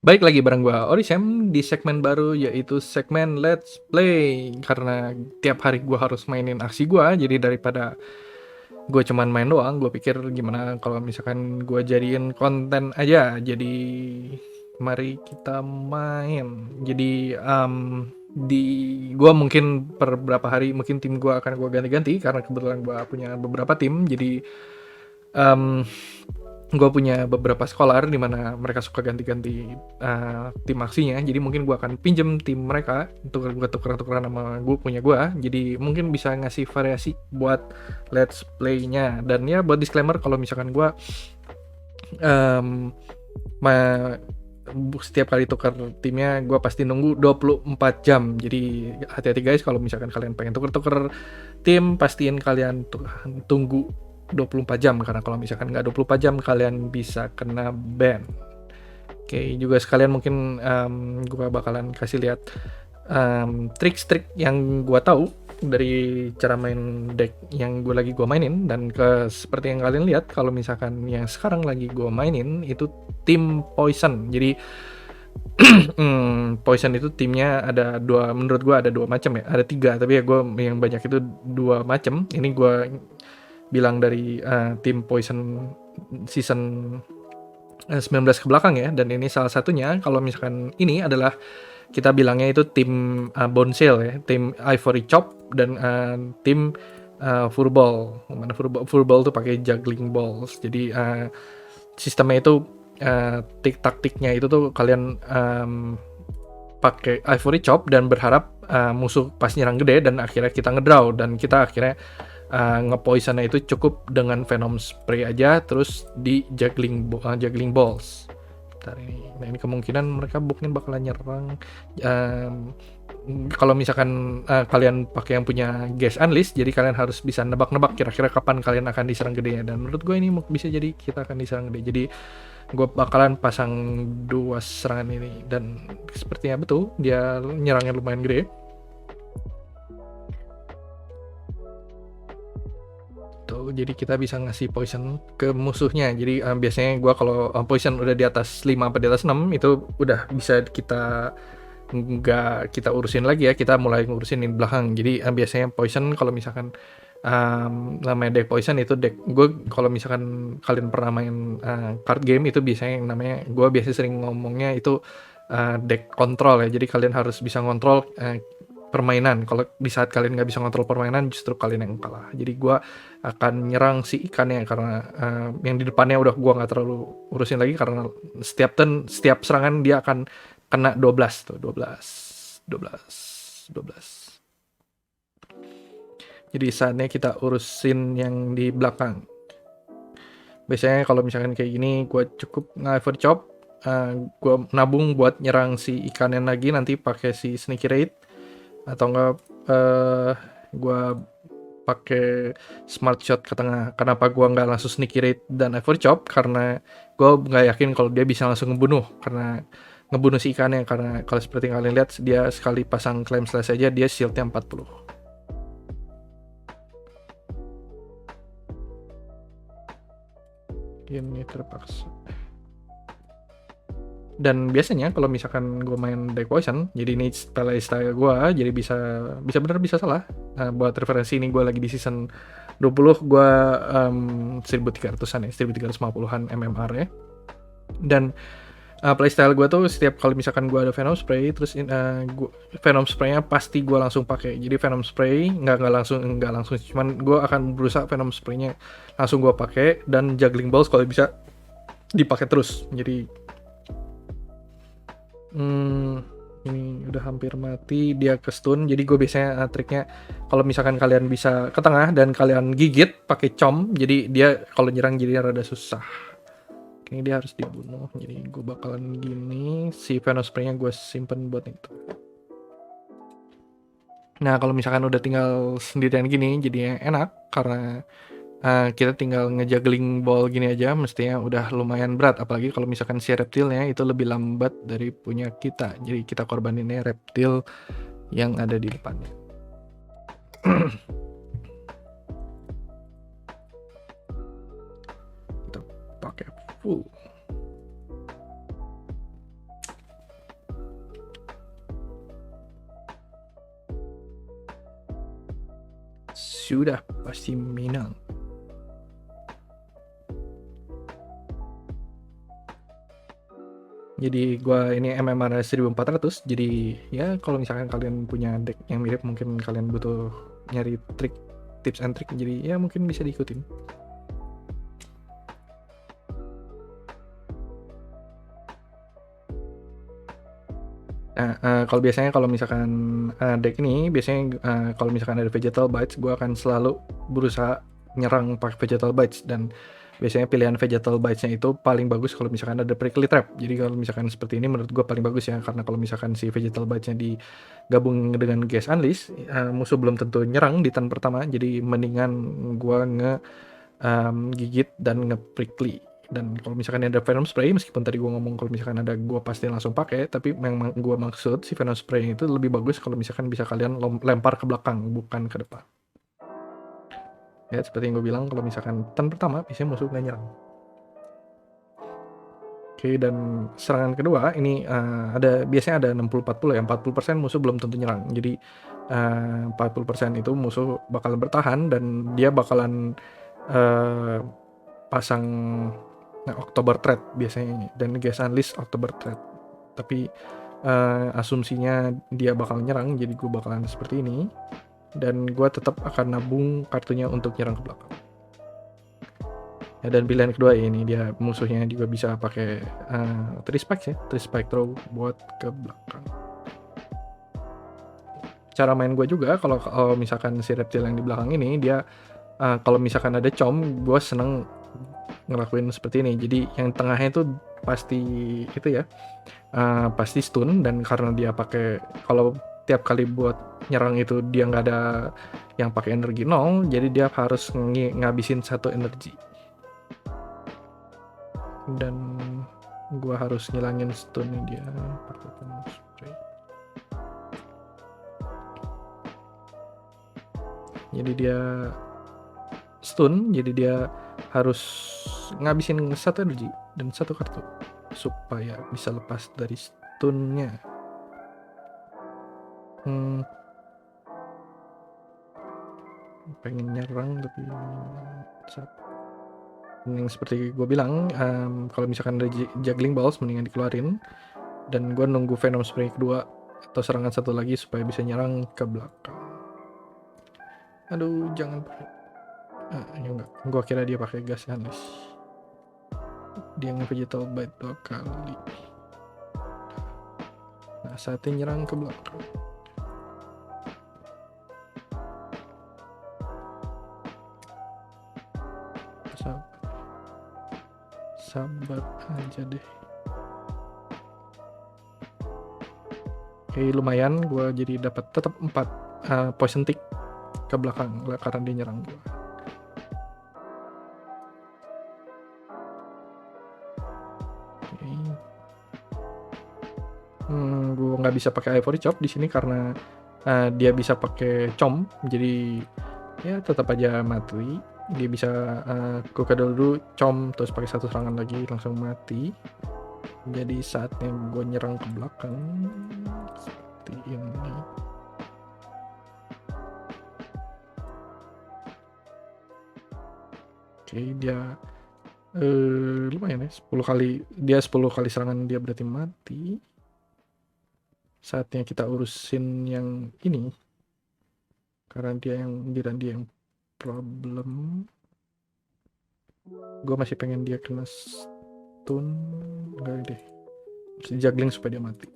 Baik lagi bareng gua Orisem di segmen baru yaitu segmen Let's Play. Karena tiap hari gua harus mainin aksi gua, jadi daripada gua cuman main doang, gua pikir gimana kalau misalkan gua jadiin konten aja. Jadi mari kita main. Jadi di gua mungkin per beberapa hari mungkin tim gua akan gua ganti-ganti karena kebetulan gua punya beberapa tim. Jadi um, gue punya beberapa scholar di mana mereka suka ganti-ganti tim aksinya, jadi mungkin gue akan pinjem tim mereka untuk gue tukeran-tukeran sama gue punya gue, jadi mungkin bisa ngasih variasi buat let's play-nya. Dan ya buat disclaimer kalau misalkan gue um, ma- setiap kali tukar timnya gue pasti nunggu 24 jam, jadi hati-hati guys kalau misalkan kalian pengen tuker-tuker tim, pastiin kalian tunggu 24 jam, karena kalau misalkan nggak 24 jam kalian bisa kena ban. Oke, juga sekalian mungkin gue bakalan kasih lihat trik-trik yang gue tahu dari cara main deck yang gue mainin. Dan seperti yang kalian lihat, kalau misalkan yang sekarang lagi gue mainin itu tim poison. Jadi poison itu timnya ada dua, menurut gue ada dua macam ya, ada tiga tapi ya gue yang banyak itu dua macam. Ini gue bilang dari tim Poison season 19 ke belakang ya, dan ini salah satunya. Kalau misalkan ini adalah kita bilangnya itu tim Bonesale ya, tim Ivory Chop, dan tim Furball. Mana Furball tuh pakai juggling balls. Jadi sistemnya itu taktiknya itu tuh kalian pakai Ivory Chop dan berharap musuh pas nyerang gede, dan akhirnya kita ngedraw, dan kita akhirnya ngepoisonnya itu cukup dengan Venom Spray aja, terus di juggling balls. Bentar ini. Nah ini kemungkinan mereka mungkin bakalan nyerang. Kalau misalkan kalian pakai yang punya Gas Unleash, jadi kalian harus bisa nebak-nebak kira-kira kapan kalian akan diserang gedenya. Dan menurut gue ini bisa jadi kita akan diserang gede. Jadi gue bakalan pasang dua serangan ini, dan sepertinya betul dia nyerangnya lumayan gede. Jadi kita bisa ngasih poison ke musuhnya. Jadi biasanya gue kalau poison udah di atas 5 atau di atas 6 itu udah bisa kita nggak kita urusin lagi ya, kita mulai ngurusin di belakang. Jadi biasanya poison kalau misalkan namanya deck poison itu deck gue, kalau misalkan kalian pernah main card game itu biasanya yang namanya, gue biasanya sering ngomongnya itu deck kontrol ya. Jadi kalian harus bisa ngontrol permainan. Kalau di saat kalian nggak bisa ngontrol permainan, justru kalian yang kalah. Jadi gue akan nyerang si ikannya karena yang di depannya udah gue nggak terlalu urusin lagi, karena setiap turn, setiap serangan dia akan kena 12 tuh, 12. Jadi saatnya kita urusin yang di belakang. Biasanya kalau misalkan kayak gini, gue cukup nge-Ivory Chop, gue nabung buat nyerang si ikannya lagi nanti pakai si Sneaky Raid, atau enggak gue pakai Smart Shot ke tengah. Kenapa gue nggak langsung Sneaky Raid dan Ivory Chop? Karena gue nggak yakin kalau dia bisa langsung ngebunuh, karena ngebunuh si ikannya. Karena kalau seperti yang kalian lihat, dia sekali pasang Claim Slash aja dia shieldnya 40. Ini terpaksa. Dan biasanya kalau misalkan gue main deck poison, jadi ini style gue, jadi bisa benar bisa salah. Buat referensi ini gue lagi di season 20, gue 1300-an ya, 1350-an MMR ya. Dan playstyle gue tuh setiap kali misalkan gue ada Venom Spray, terus Venom Spray-nya pasti gue langsung pakai. Jadi Venom Spray nggak langsung, cuman gue akan berusaha Venom Spray-nya langsung gue pakai, dan Juggling Balls kalau bisa dipakai terus. Jadi ini udah hampir mati, dia ke stun. Jadi gue biasanya triknya kalau misalkan kalian bisa ke tengah dan kalian gigit pakai com, jadi dia kalau nyerang jadi rada susah. Kayaknya dia harus dibunuh. Jadi gue bakalan gini, si Venom Spray-nya gue simpen buat itu. Nah kalau misalkan udah tinggal sendirian gini, jadinya enak karena kita tinggal ngejuggling ball gini aja, mestinya udah lumayan berat. Apalagi kalau misalkan si reptilnya itu lebih lambat dari punya kita, jadi kita korbaninnya reptil yang ada di depannya. Kita pakai full. sudah pasti menang. Jadi gua ini MMR 1400, jadi ya kalau misalkan kalian punya deck yang mirip, mungkin kalian butuh nyari trik, tips and trick, jadi ya mungkin bisa diikutin. Nah, kalau biasanya kalau misalkan deck ini biasanya kalau misalkan ada Vegetal Bites, gue akan selalu berusaha nyerang pakai Vegetal Bites, dan biasanya pilihan Vegetal Bites-nya itu paling bagus kalau misalkan ada Prickly Trap. Jadi kalau misalkan seperti ini menurut gue paling bagus ya, karena kalau misalkan si Vegetal Bites-nya digabung dengan Gas Unleash, musuh belum tentu nyerang di turn pertama, jadi mendingan gue gigit dan nge-prickly. Dan kalau misalkan ada Venom Spray, meskipun tadi gue ngomong kalau misalkan ada, gue pasti langsung pakai, tapi memang gue maksud si Venom Spray itu lebih bagus kalau misalkan bisa kalian lempar ke belakang, bukan ke depan. Ya seperti yang gue bilang, kalau misalkan turn pertama biasanya musuh nggak nyerang. Oke, dan serangan kedua ini biasanya ada 60-40 ya, 40% musuh belum tentu nyerang. Jadi 40% itu musuh bakal bertahan dan dia bakalan pasang October Threat biasanya, dan Gas Unleash October Threat. Tapi asumsinya dia bakal nyerang, jadi gue bakalan seperti ini, dan gue tetap akan nabung kartunya untuk nyerang ke belakang. Ya, dan pilihan kedua ini dia musuhnya juga bisa pakai 3 spikes ya, 3 spike throw buat ke belakang. Cara main gue juga kalau misalkan si reptil yang di belakang ini dia kalau misalkan ada com, gue seneng ngelakuin seperti ini. Jadi yang tengahnya itu pasti itu ya, pasti stun, dan karena dia pakai, kalau tiap kali buat nyerang itu dia nggak ada yang pakai energi 0, jadi dia harus ngabisin 1 energi, dan gua harus ngilangin stunnya dia pakai Venom Spray. Jadi dia stun, jadi dia harus ngabisin 1 energi dan 1 kartu supaya bisa lepas dari stunnya. Pengen nyerang tapi yang seperti gue bilang, kalau misalkan ada Juggling Balls mendingan dikeluarin, dan gue nunggu Venom Spray kedua atau serangan satu lagi supaya bisa nyerang ke belakang. Aduh, jangan pakai. Ya enggak, gue kira dia pakai Gas Unleash. Dia nge-Vegetal Bite 2 kali. Nah, saatnya nyerang ke belakang. Sabar aja deh. Oke, lumayan, gue jadi dapat tetap 4 poison tick ke belakang karena dia nyerang gue. Gue nggak bisa pakai Ivory Chop di sini karena dia bisa pakai com, jadi ya tetap aja mati. Dia bisa kukadal dulu com, terus pakai 1 serangan lagi langsung mati. Jadi saatnya gue nyerang ke belakang seperti ini. Oke, dia lumayan ya, 10 kali serangan dia berarti mati. Saatnya kita urusin yang ini, karena dia yang problem. Gue masih pengen dia kena stun, enggak deh, harus juggling supaya dia mati.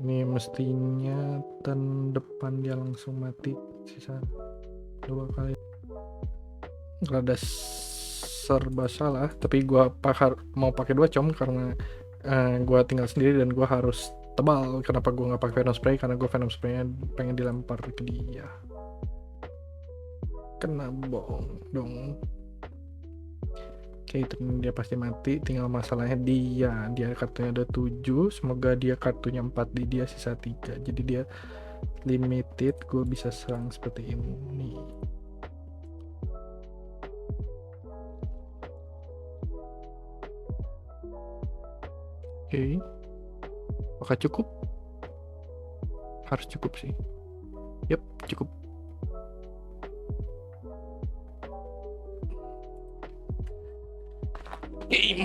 Ini mestinya turn depan dia langsung mati, sisa 2 kali. Rada serba salah, tapi gue mau pakai 2 com karena gue tinggal sendiri dan gue harus tebal. Kenapa gue nggak pakai Venom Spray? Karena gue Venom Spray-nya pengen dilempar ke dia. Kena bohong dong. Oke, itu dia pasti mati. Tinggal masalahnya dia kartunya ada 7. Semoga dia kartunya 4 di dia, sisa 3. Jadi dia limited, gue bisa serang seperti ini. Oke, apakah cukup? Harus cukup sih. Yap, cukup.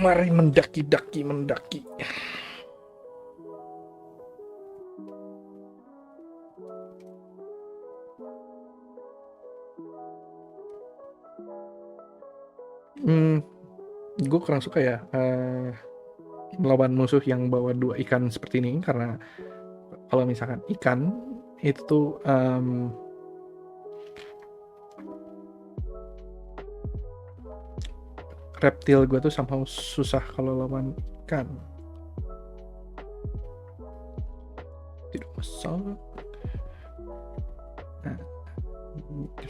Mari mendaki. Gue kurang suka ya melawan musuh yang bawa 2 ikan seperti ini, karena kalau misalkan ikan itu tuh reptil gue tuh somehow susah kalau lawan ikan. Tidak masalah. Nah,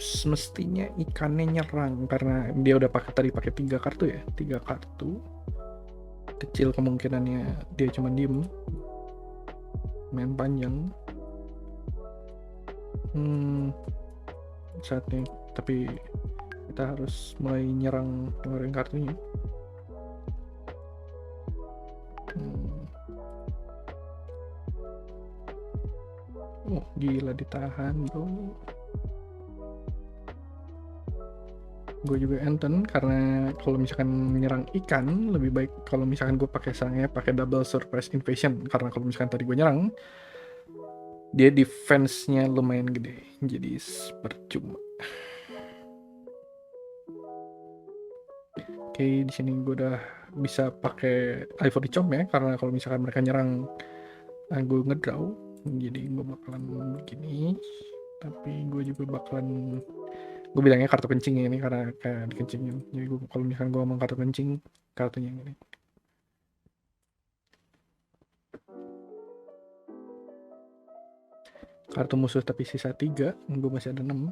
semestinya ikannya nyerang karena dia udah pakai 3 kartu ya, 3 kartu. Kecil kemungkinannya dia cuma diem, main panjang. Saatnya, tapi kita harus mulai nyerang, ngeluarin kartunya. Oh gila, ditahan bro. Gue juga enten karena kalau misalkan menyerang ikan lebih baik kalau misalkan gue pakai serangnya pakai double surprise invasion, karena kalau misalkan tadi gue nyerang dia defense-nya lumayan gede, jadi percuma. Oke, di sini gue udah bisa pakai Ivory Chomp ya, karena kalau misalkan mereka nyerang gue ngedraw, jadi gue bakalan begini. Tapi gue juga bakalan, gue bilangnya kartu kencing ini karena kayak dikencingin. Jadi gue, kalau misalkan gue ngomong kartu kencing, kartunya yang ini. Kartu musuh tapi sisa 3, gue masih ada 6.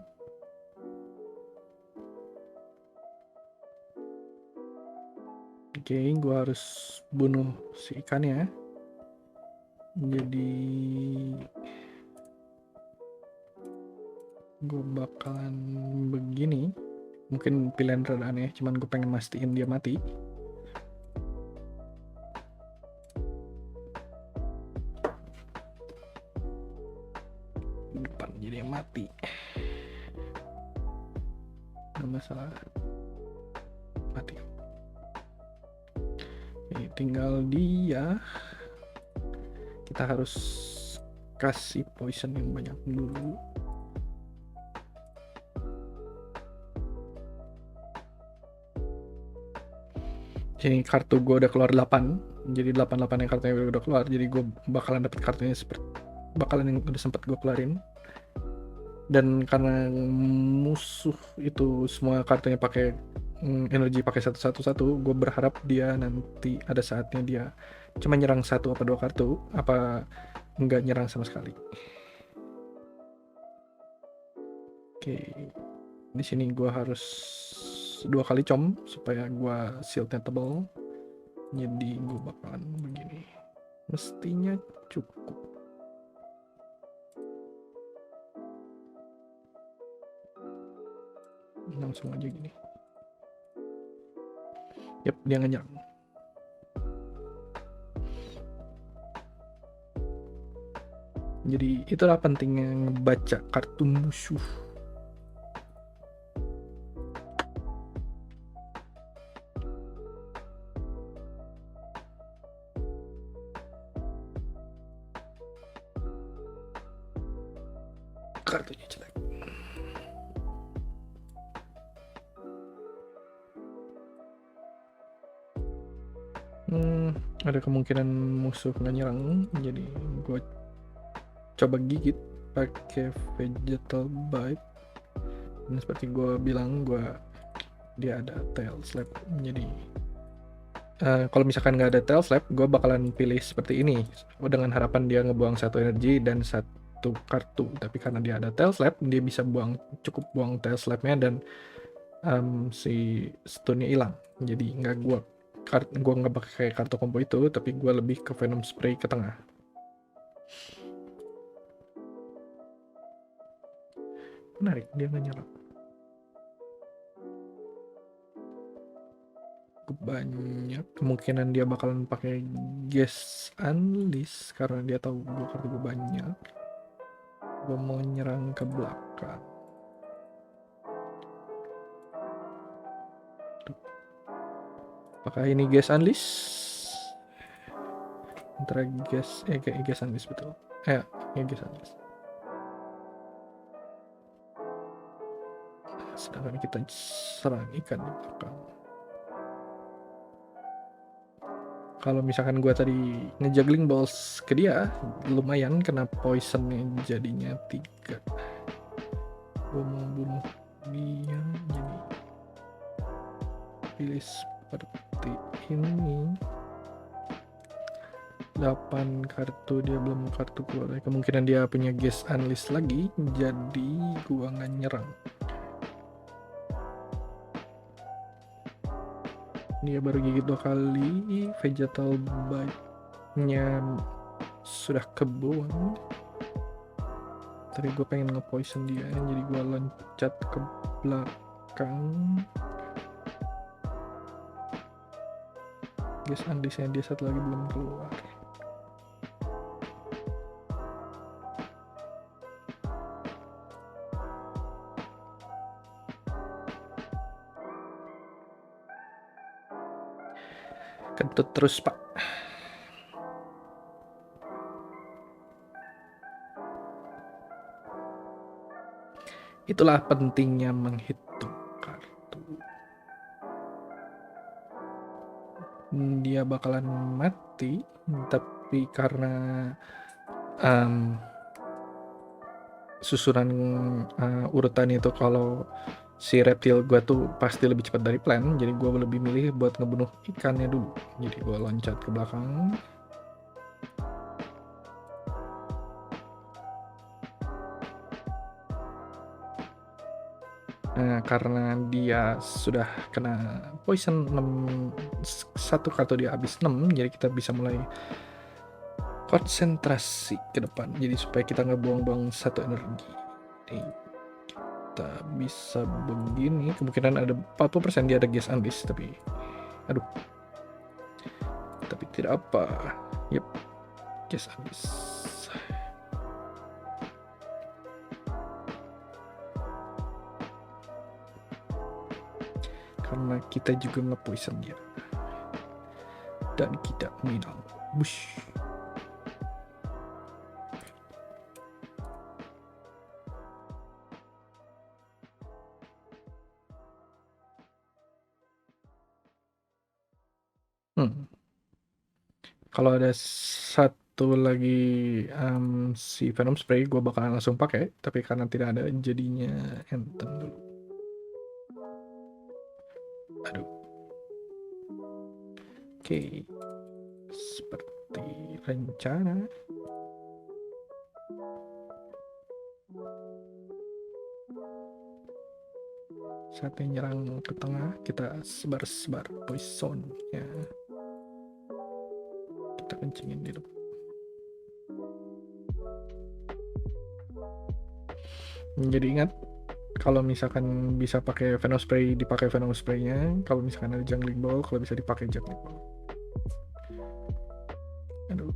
Oke, gue harus bunuh si ikannya. Jadi gue bakalan begini. Mungkin pilihan rada aneh, cuman gue pengen mastiin dia mati. Depan jadi mati. Gak masalah, mati. Oke, tinggal dia. Kita harus kasih poison yang banyak dulu. Jadi kartu gue udah keluar 8. Jadi 8 yang kartunya udah keluar. Jadi gue bakalan dapet kartunya seperti bakalan yang udah sempat gue keluarin. Dan karena musuh itu semua kartunya pakai energi pakai 1-1-1, gue berharap dia nanti ada saatnya dia cuma nyerang 1 apa 2 kartu, apa nggak nyerang sama sekali. Oke, di sini gue harus 2 kali com supaya gue shieldnya tebal. Jadi gue bakalan begini, mestinya cukup. Langsung aja gini. Yap, dia ngenyang. Jadi itulah pentingnya ngebaca kartu musuh. Kartunya jelek. Ada kemungkinan musuh nggak nyerang, jadi gue coba gigit pakai vegetal bite. Dan seperti gue bilang, dia ada tail slap. Jadi kalau misalkan nggak ada tail slap, gue bakalan pilih seperti ini dengan harapan dia ngebuang 1 energi dan 1 kartu. Tapi karena dia ada tail slap, dia bisa cukup buang tail slapnya dan si stunnya hilang. Jadi gue nggak pakai kartu combo itu, tapi gue lebih ke venom spray ke tengah. Menarik, dia nggak nyerang. banyak, kemungkinan dia bakalan pakai gas unleash karena dia tahu kartu gue banyak. Gue mau nyerang ke belakang. Apakah ini gas unleash? Antara gas unleash betul. Ya gas unleash. Sedangkan kita serang ikan di belakang. Kalau misalkan gue tadi ngejuggling balls ke dia, lumayan kena poisonnya jadinya 3. Gue mau bunuh dia, jadi pilih seperti ini. 8 kartu, dia belum kartu keluar. Kemungkinan dia punya gas unleash lagi, jadi gue nggak nyerang. Dia baru gigit 2 kali, vegetal bite-nya sudah kebuang. Tadi gue pengen nge-poison dia, jadi gue loncat ke belakang. Gas unleash-nya dia satu lagi belum keluar. Kentut terus pak. Itulah pentingnya menghitung kartu. Dia bakalan mati, tapi karena susunan urutan itu kalau si reptil gue tuh pasti lebih cepat dari plan, jadi gue lebih milih buat ngebunuh ikannya dulu. Jadi gue loncat ke belakang. Nah, karena dia sudah kena poison 1 kartu dia habis 6, jadi kita bisa mulai konsentrasi ke depan. Jadi supaya kita nggak buang-buang 1 energi. Nih, kita bisa begini, kemungkinan ada 40% dia ada gas unleash, tapi aduh, tapi tidak apa. Yep, gas unleash. Karena kita juga nge-poison dia dan kita menang. Bush. Kalau ada satu lagi si Venom Spray, gue bakalan langsung pakai, tapi karena tidak ada jadinya enten dulu. Aduh. Oke. Seperti rencana. Saatnya nyerang ke tengah, kita sebar-sebar poison ya. Kita kencingin di depan. Jadi ingat, kalau misalkan bisa pakai Venom Spray, dipakai Venom Spray-nya. Kalau misalkan ada Jungling Ball, kalau bisa dipakai Jungling Ball. Aduh.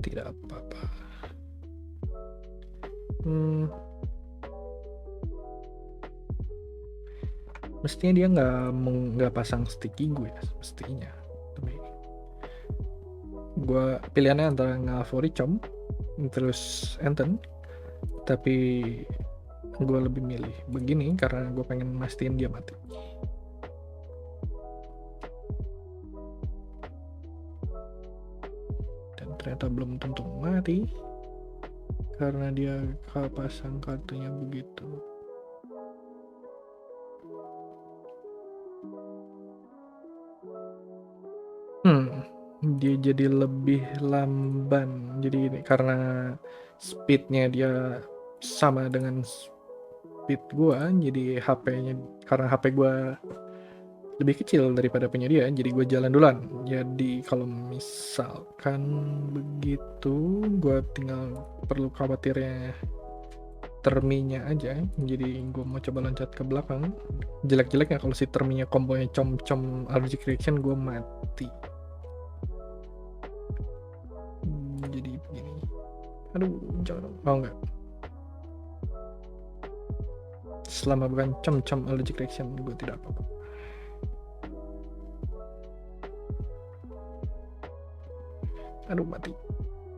Tidak apa-apa. Mestinya dia nggak pasang sticky gue ya, mestinya. Tapi gue pilihannya antara Ngalvorichom terus Enten, tapi gue lebih milih begini karena gue pengen mastiin dia mati. Dan ternyata belum tentu mati karena dia pasang kartunya begitu. Dia jadi lebih lamban. Jadi ini karena speednya dia sama dengan speed gua, jadi HP-nya, karena HP gua lebih kecil daripada punya dia, jadi gue jalan duluan. Jadi kalau misalkan begitu, gue tinggal perlu khawatirnya terminya aja, jadi gue mau coba loncat ke belakang. Jelek-jeleknya kalau si terminya kombonya com allergic reaction, gue mati. Jadi begini, aduh jangan, oh enggak, selama bukan com allergic reaction gue tidak apa-apa. Aduh mati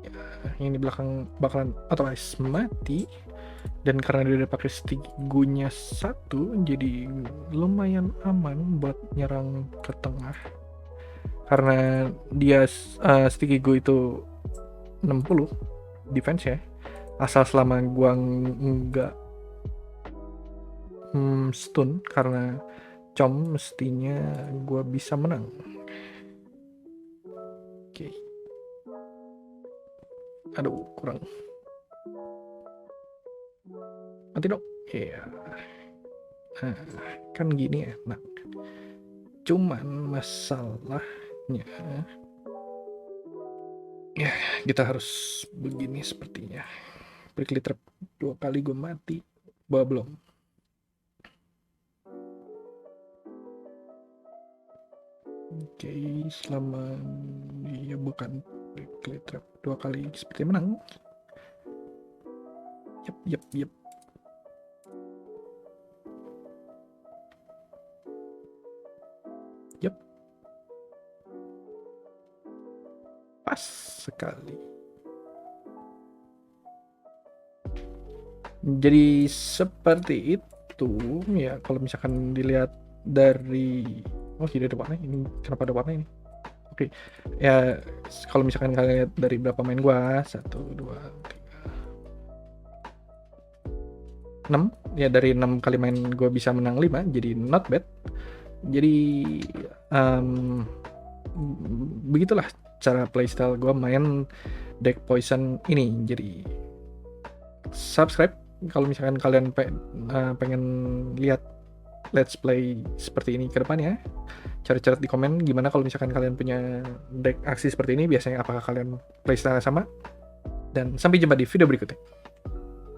ya, yang di belakang bakalan otomatis mati. Dan karena dia udah pakai stick gunya 1, jadi lumayan aman buat nyerang ke tengah. Karena dia sticky gu itu 60 defense ya. Asal selama gua nggak stun, karena com mestinya gua bisa menang. Oke. Aduh, kurang. Mati dong. Iya. Nah, kan gini enak. Cuman masalahnya ya kita harus begini sepertinya. Prickly trap 2 kali gue mati. Belum. Oke, selama dia bukan prickly trap 2 kali seperti menang. Yep. Pas sekali. Jadi seperti itu ya, kalau misalkan dilihat dari tidak ada warna ini, kenapa ada warna ini? Oke. Ya kalau misalkan kalian lihat dari berapa main gua, 1 2 3 6 ya, dari 6 kali main gua bisa menang 5, jadi not bad. Jadi begitulah cara playstyle gue main deck poison ini. Jadi subscribe kalau misalkan kalian pengen lihat let's play seperti ini ke depannya. Cari-cari di komen gimana kalau misalkan kalian punya deck aksi seperti ini, biasanya apakah kalian playstyle sama. Dan sampai jumpa di video berikutnya.